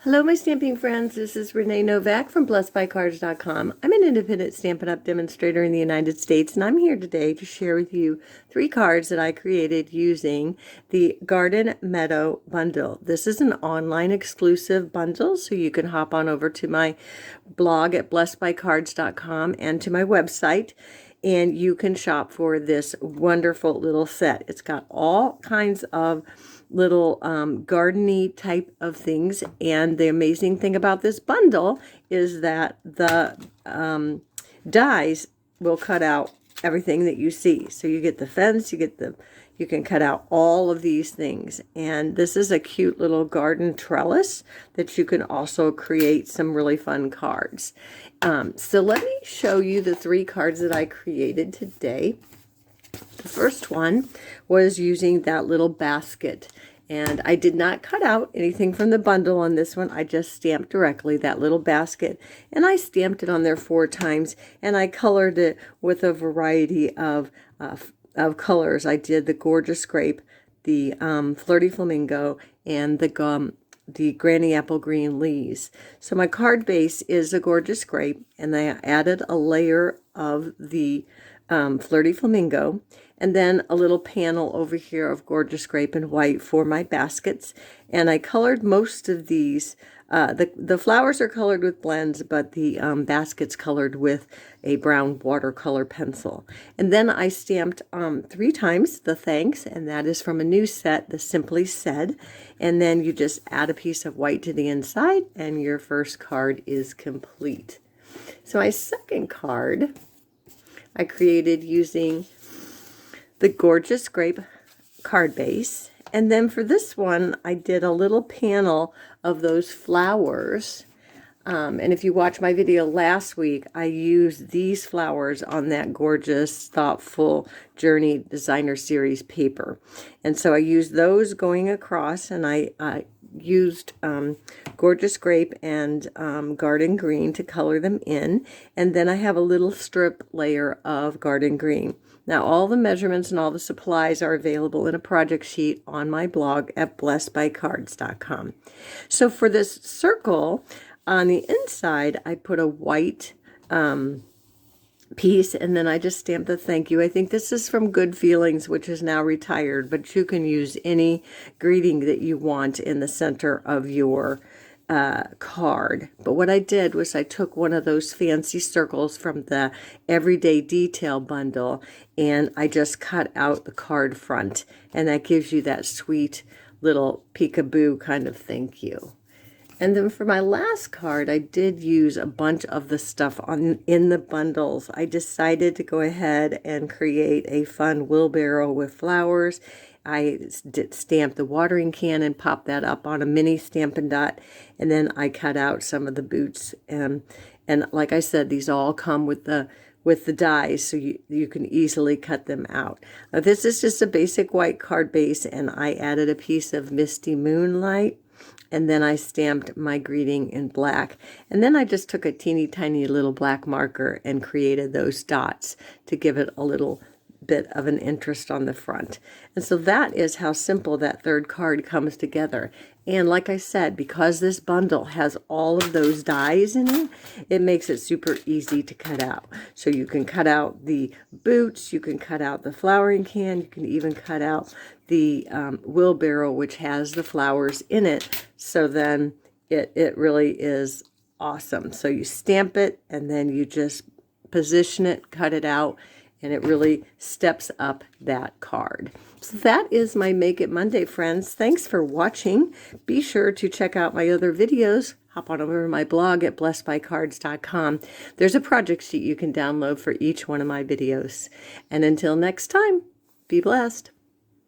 Hello, my stamping friends. This is Renee Novak from blessedbycards.com. I'm an independent Stampin' Up! Demonstrator in the United States, and I'm here today to share with you 3 cards that I created using the Garden Meadow bundle. This is an online exclusive bundle, so you can hop on over to my blog at blessedbycards.com and to my website, and you can shop for this wonderful little set. It's got all kinds of little garden-y type of things, and the amazing thing about this bundle is that the dies will cut out everything that you see. So you get the fence, you can cut out all of these things, and this is a cute little garden trellis that you can also create some really fun cards. So let me show you the 3 cards that I created today. The first one was using that little basket, and I did not cut out anything from the bundle on this one. I just stamped directly that little basket, and I stamped it on there 4 times, and I colored it with a variety of colors. I did the Gorgeous Grape, the Flirty Flamingo, and the Granny Apple Green Leaves. So my card base is a Gorgeous Grape, and I added a layer of the Flirty Flamingo, and then a little panel over here of Gorgeous Grape and white for my baskets. And I colored most of these. The flowers are colored with blends, but the baskets colored with a brown watercolor pencil. And then I stamped 3 times the thanks, and that is from a new set, the Simply Said. And then you just add a piece of white to the inside, and your first card is complete. So my second card I created using the Gorgeous Grape card base. And then for this one, I did a little panel of those flowers. And if you watched my video last week, I used these flowers on that gorgeous, thoughtful Journey Designer Series paper. And so I used those going across, and I used Gorgeous Grape and Garden Green to color them in, and then I have a little strip layer of Garden Green. Now all the measurements and all the supplies are available in a project sheet on my blog at blessedbycards.com. So for this circle on the inside, I put a white piece, and then I just stamped the thank you. I think this is from Good Feelings, which is now retired, but you can use any greeting that you want in the center of your card. But what I did was I took one of those fancy circles from the Everyday Detail bundle, and I just cut out the card front, and that gives you that sweet little peekaboo kind of thank you. And then for my last card, I did use a bunch of the stuff in the bundles. I decided to go ahead and create a fun wheelbarrow with flowers. I did stamp the watering can and pop that up on a mini Stampin' Dot. And then I cut out some of the boots. And like I said, these all come with the dies, so you can easily cut them out. Now, this is just a basic white card base, and I added a piece of Misty Moonlight. And then I stamped my greeting in black. And then I just took a teeny tiny little black marker and created those dots to give it a little bit of an interest on the front. And so that is how simple that third card comes together. And like I said, because this bundle has all of those dies in it, it makes it super easy to cut out. So you can cut out the boots, you can cut out the flowering can, you can even cut out the wheelbarrow, which has the flowers in it. So then it really is awesome. So you stamp it, and then you just position it, cut it out, and it really steps up that card. So that is my Make It Monday, friends. Thanks for watching. Be sure to check out my other videos. Hop on over to my blog at blessedbycards.com. There's a project sheet you can download for each one of my videos. And until next time, be blessed.